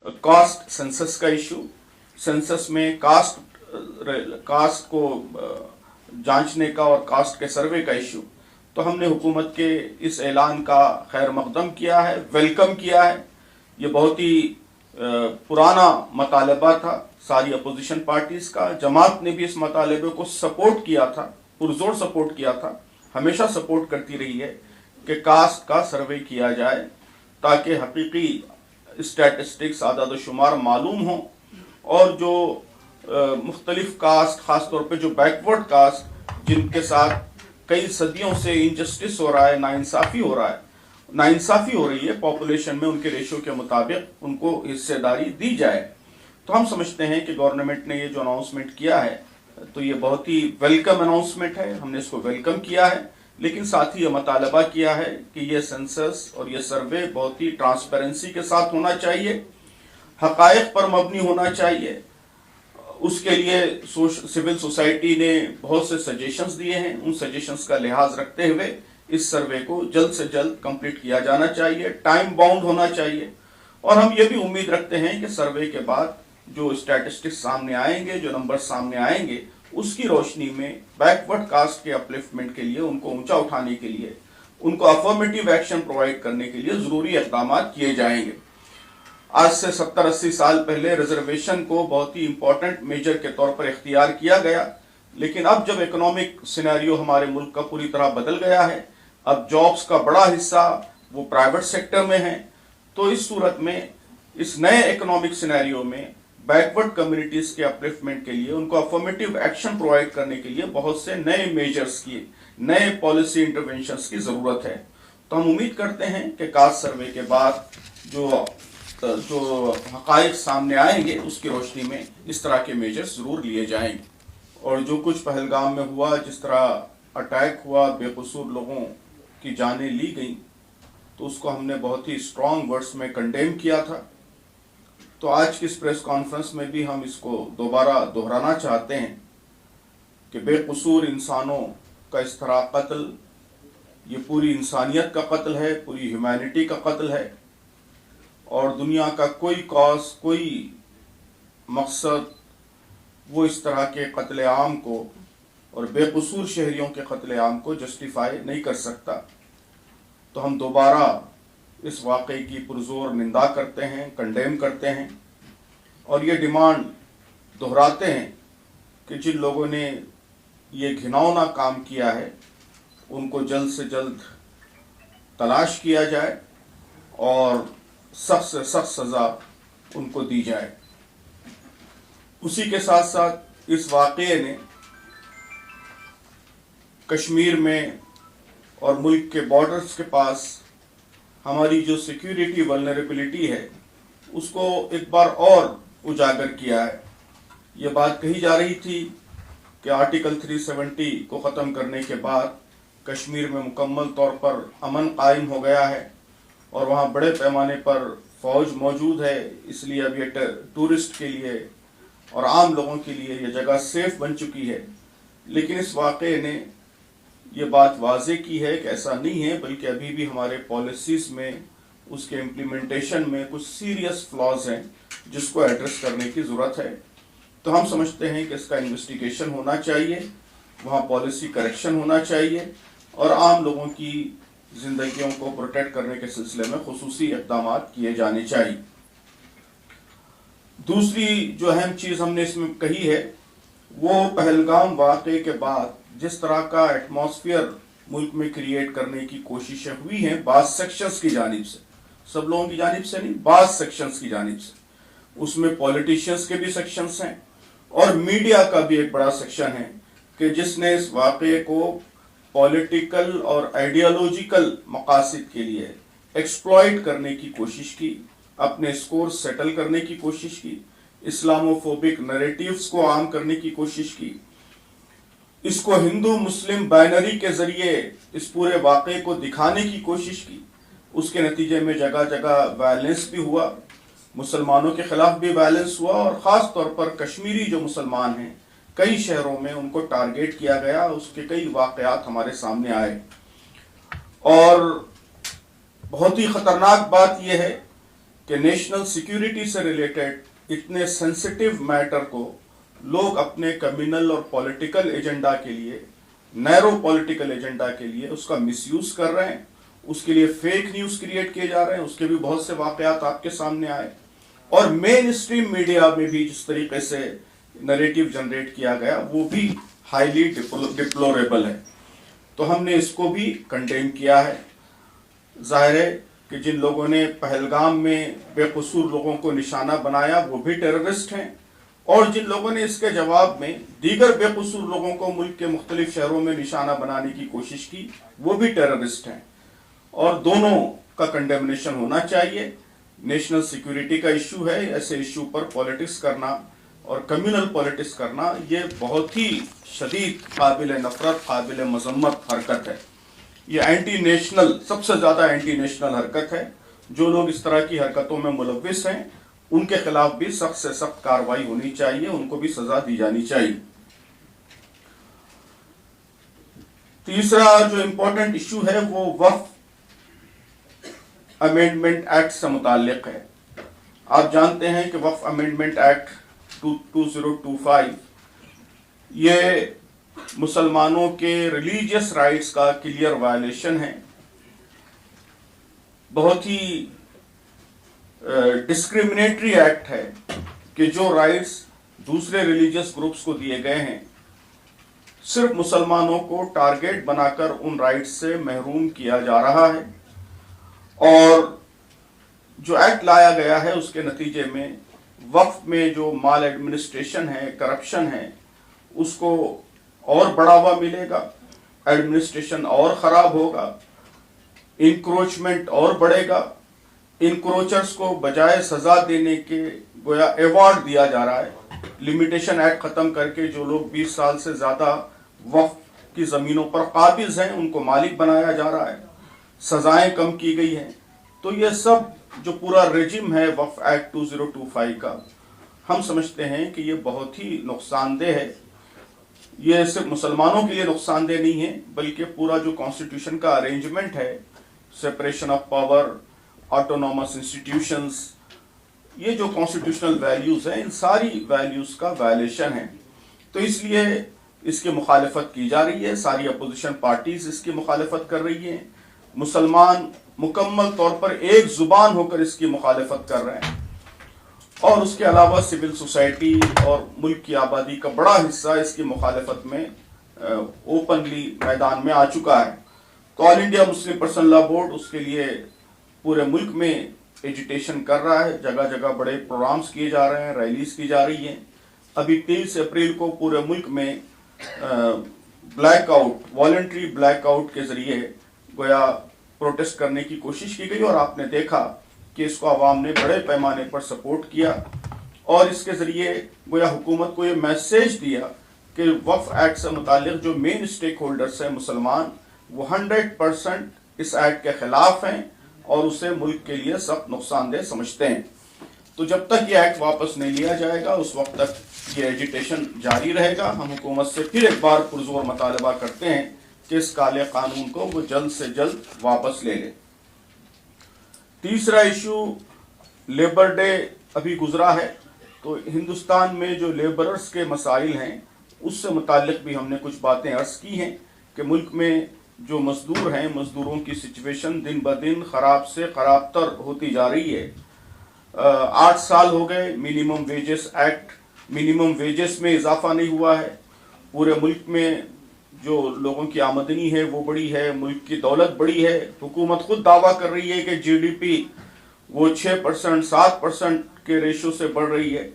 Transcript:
Caste census का issue, census में cast को जांचने का और कास्ट के सर्वे का इशू, तो हमने हुकूमत के इस ऐलान का खैर मकदम किया है, वेलकम किया है। ये बहुत ही पुराना मतालबा था सारी अपोजिशन पार्टीज का। जमात ने भी इस मतालबे को सपोर्ट किया था, पुरजोर सपोर्ट किया था, हमेशा सपोर्ट करती रही है कि कास्ट का सर्वे किया जाए ताकि हकीकी स्टैटिस्टिक्स आदाद शुमार मालूम हो और जो मुख्तलिफ कास्ट, खास तौर पे जो बैकवर्ड कास्ट जिनके साथ कई सदियों से इनजस्टिस हो रहा है, नाइंसाफी हो रहा है, नाइंसाफी हो रही है पॉपुलेशन में, उनके रेशो के मुताबिक उनको हिस्सेदारी दी जाए। तो हम समझते हैं कि गवर्नमेंट ने ये जो अनाउंसमेंट किया है तो ये बहुत ही वेलकम अनाउंसमेंट है, हमने इसको वेलकम किया है। लेकिन साथ ही ये मतालबा किया है कि ये सेंसस और ये सर्वे बहुत ही ट्रांसपेरेंसी के साथ होना चाहिए, हकायक पर मबनी होना चाहिए। उसके लिए सिविल सोसाइटी ने बहुत से सजेशंस दिए हैं, उन सजेशंस का लिहाज रखते हुए इस सर्वे को जल्द से जल्द कंप्लीट किया जाना चाहिए, टाइम बाउंड होना चाहिए। और हम ये भी उम्मीद रखते हैं कि सर्वे के बाद जो स्टैटिस्टिक्स सामने आएंगे, जो नंबर सामने आएंगे, उसकी रोशनी में बैकवर्ड कास्ट के अपलिफ्टमेंट के लिए, उनको ऊंचा उठाने के लिए, उनको अफर्मेटिव एक्शन प्रोवाइड करने के लिए जरूरी इक़दाम किए जाएंगे। आज से 70-80 साल पहले रिजर्वेशन को बहुत ही इंपॉर्टेंट मेजर के तौर पर इख्तियार किया गया, लेकिन अब जब इकोनॉमिक सिनेरियो हमारे मुल्क का पूरी तरह बदल गया है, अब जॉब्स का बड़ा हिस्सा वो प्राइवेट सेक्टर में है, तो इस सूरत में इस नए इकोनॉमिक सिनेरियो में बैकवर्ड कम्युनिटीज के अपलिफ्टमेंट के लिए, उनको अफर्मेटिव एक्शन प्रोवाइड करने के लिए बहुत से नए मेजर्स की, नए पॉलिसी इंटरवेंशंस की जरूरत है। तो हम उम्मीद करते हैं कि कास्ट सर्वे के बाद जो हकायक सामने आएंगे उसकी रोशनी में इस तरह के मेजर्स जरूर लिए जाएंगे। और जो कुछ पहलगाम में हुआ, जिस तरह अटैक हुआ, बेकसूर लोगों की जानें ली गई, तो उसको हमने बहुत ही स्ट्रॉन्ग वर्ड्स में कंडेम किया था। तो आज की इस प्रेस कॉन्फ्रेंस में भी हम इसको दोबारा दोहराना चाहते हैं कि बेकसूर इंसानों का इस तरह कत्ल, ये पूरी इंसानियत का कत्ल है, पूरी ह्यूमैनिटी का कत्ल है, और दुनिया का कोई कॉज, कोई मकसद वो इस तरह के कत्ले आम को और बेकसूर शहरियों के कत्ले आम को जस्टिफाई नहीं कर सकता। तो हम दोबारा इस वाक़े की पुरजोर निंदा करते हैं, कंडेम करते हैं, और ये डिमांड दोहराते हैं कि जिन लोगों ने ये घिनौना काम किया है उनको जल्द से जल्द तलाश किया जाए और सख्त से सख्त सज़ा उनको दी जाए। उसी के साथ साथ इस वाक़े ने कश्मीर में और मुल्क के बॉर्डर्स के पास हमारी जो सिक्योरिटी वल्नरेबिलिटी है उसको एक बार और उजागर किया है। ये बात कही जा रही थी कि आर्टिकल 370 को ख़त्म करने के बाद कश्मीर में मुकम्मल तौर पर अमन कायम हो गया है और वहाँ बड़े पैमाने पर फ़ौज मौजूद है, इसलिए अब ये टूरिस्ट के लिए और आम लोगों के लिए ये जगह सेफ बन चुकी है। लेकिन इस वाक़े ने ये बात वाज़े की है कि ऐसा नहीं है, बल्कि अभी भी हमारे पॉलिसीज़ में, उसके इम्प्लीमेंटेशन में कुछ सीरियस फ्लॉज हैं जिसको एड्रेस करने की ज़रूरत है। तो हम समझते हैं कि इसका इन्वेस्टिगेशन होना चाहिए, वहाँ पॉलिसी करेक्शन होना चाहिए और आम लोगों की ज़िंदगियों को प्रोटेक्ट करने के सिलसिले में खुसूसी इक़दाम किए जाने चाहिए। दूसरी जो अहम चीज़ हमने इसमें कही है वो पहलगाम वाक़े के बाद जिस तरह का एटमॉस्फेयर मुल्क में क्रिएट करने की कोशिशें हुई हैं बाज़ सेक्शंस की जानिब से, सब लोगों की जानिब से नहीं, बाज़ सेक्शंस की जानिब से, उसमें पॉलिटिशियंस के भी सेक्शंस हैं और मीडिया का भी एक बड़ा सेक्शन है कि जिसने इस वाक़े को पॉलिटिकल और आइडियोलॉजिकल मकासद के लिए एक्सप्लॉइट करने की कोशिश की, अपने स्कोर सेटल करने की कोशिश की, इस्लामोफोबिक नैरेटिव्स को आम करने की कोशिश की, इसको हिंदू मुस्लिम बाइनरी के जरिए इस पूरे वाक़े को दिखाने की कोशिश की। उसके नतीजे में जगह जगह वायलेंस भी हुआ, मुसलमानों के खिलाफ भी वायलेंस हुआ और ख़ास तौर पर कश्मीरी जो मुसलमान हैं कई शहरों में उनको टारगेट किया गया, उसके कई वाक़यात हमारे सामने आए। और बहुत ही ख़तरनाक बात यह है کہ نیشنل سیکیورٹی سے ریلیٹڈ اتنے سینسٹیو میٹر کو لوگ اپنے کمیونل اور پولیٹیکل ایجنڈا کے لیے، نیرو پولیٹیکل ایجنڈا کے لیے اس کا مس یوز کر رہے ہیں، اس کے لیے فیک نیوز کریٹ کیے جا رہے ہیں. اس کے بھی بہت سے واقعات آپ کے سامنے آئے، اور مین اسٹریم میڈیا میں بھی جس طریقے سے نریٹو جنریٹ کیا گیا وہ بھی ہائیلی ڈپلوریبل ہے. تو ہم نے اس کو بھی کنڈیم کیا ہے. ظاہر ہے کہ جن لوگوں نے پہلگام میں بے قصور لوگوں کو نشانہ بنایا وہ بھی ٹیررسٹ ہیں، اور جن لوگوں نے اس کے جواب میں دیگر بے قصور لوگوں کو ملک کے مختلف شہروں میں نشانہ بنانے کی کوشش کی وہ بھی ٹیررسٹ ہیں. اور دونوں کا کنڈیمنیشن ہونا چاہیے. نیشنل سیکیورٹی کا ایشو ہے، ایسے ایشو پر پولیٹکس کرنا اور کمیونل پولیٹکس کرنا یہ بہت ہی شدید قابل نفرت، قابل مذمت حرکت ہے. یہ اینٹی نیشنل، سب سے زیادہ اینٹی نیشنل حرکت ہے. جو لوگ اس طرح کی حرکتوں میں ملوث ہیں ان کے خلاف بھی سخت سے سخت کارروائی ہونی چاہیے، ان کو بھی سزا دی جانی چاہیے. تیسرا جو امپورٹنٹ ایشو ہے وہ وقف امینڈمنٹ ایکٹ سے متعلق ہے. آپ جانتے ہیں کہ وقف امینڈمنٹ ایکٹ 2025 یہ مسلمانوں کے ریلیجیس رائٹس کا کلیئر وائلیشن ہے. بہت ہی ڈسکریمنیٹری ایکٹ ہے کہ جو رائٹس دوسرے ریلیجیس گروپس کو دیے گئے ہیں صرف مسلمانوں کو ٹارگیٹ بنا کر ان رائٹس سے محروم کیا جا رہا ہے. اور جو ایکٹ لایا گیا ہے اس کے نتیجے میں وقف میں جو مال ایڈمنسٹریشن ہے، کرپشن ہے، اس کو اور بڑھاوا ملے گا، ایڈمنسٹریشن اور خراب ہوگا، انکروچمنٹ اور بڑھے گا. انکروچرز کو بجائے سزا دینے کے گویا ایوارڈ دیا جا رہا ہے. لمیٹیشن ایکٹ ختم کر کے جو لوگ 20 سال سے زیادہ وقف کی زمینوں پر قابض ہیں ان کو مالک بنایا جا رہا ہے، سزائیں کم کی گئی ہیں. تو یہ سب جو پورا رجم ہے وقف ایکٹ 2025 کا، ہم سمجھتے ہیں کہ یہ بہت ہی نقصان دہ ہے. یہ صرف مسلمانوں کے لیے نقصان دہ نہیں ہے بلکہ پورا جو کانسٹیٹیوشن کا ارینجمنٹ ہے، separation of power, autonomous institutions, یہ جو کانسٹیٹیوشنل ویلیوز ہیں ان ساری ویلیوز کا وائلیشن ہے. تو اس لیے اس کی مخالفت کی جا رہی ہے. ساری اپوزیشن پارٹیز اس کی مخالفت کر رہی ہیں. مسلمان مکمل طور پر ایک زبان ہو کر اس کی مخالفت کر رہے ہیں. اور اس کے علاوہ سول سوسائٹی اور ملک کی آبادی کا بڑا حصہ اس کی مخالفت میں اوپنلی میدان میں آ چکا ہے. تو آل انڈیا مسلم پرسنل لا بورڈ اس کے لیے پورے ملک میں ایجیٹیشن کر رہا ہے. جگہ جگہ بڑے پروگرامز کیے جا رہے ہیں، ریلیز کی جا رہی ہیں. ابھی 23 اپریل کو پورے ملک میں black out, voluntary black out کے ذریعے گویا پروٹیسٹ کرنے کی کوشش کی گئی، اور آپ نے دیکھا کہ اس کو عوام نے بڑے پیمانے پر سپورٹ کیا. اور اس کے ذریعے گویا حکومت کو یہ میسیج دیا کہ وقف ایکٹ سے متعلق جو مین اسٹیک ہولڈرز ہیں مسلمان، وہ 100% اس ایکٹ کے خلاف ہیں اور اسے ملک کے لیے سخت نقصان دہ سمجھتے ہیں. تو جب تک یہ ایکٹ واپس نہیں لیا جائے گا اس وقت تک یہ ایجیٹیشن جاری رہے گا. ہم حکومت سے پھر ایک بار پرزور مطالبہ کرتے ہیں کہ اس کالے قانون کو وہ جلد سے جلد واپس لے لے. تیسرا ایشو لیبر ڈے ابھی گزرا ہے، تو ہندوستان میں جو لیبررز کے مسائل ہیں اس سے متعلق بھی ہم نے کچھ باتیں عرض کی ہیں کہ ملک میں جو مزدور ہیں، مزدوروں کی سچویشن دن بدن خراب سے خراب تر ہوتی جا رہی ہے. 8 سال ہو گئے minimum wages act, minimum wages میں اضافہ نہیں ہوا ہے. پورے ملک میں جو لوگوں کی آمدنی ہے وہ بڑی ہے، ملک کی دولت بڑی ہے. حکومت خود دعویٰ کر رہی ہے کہ جی ڈی پی وہ 6%، 7% کے ریشو سے بڑھ رہی ہے.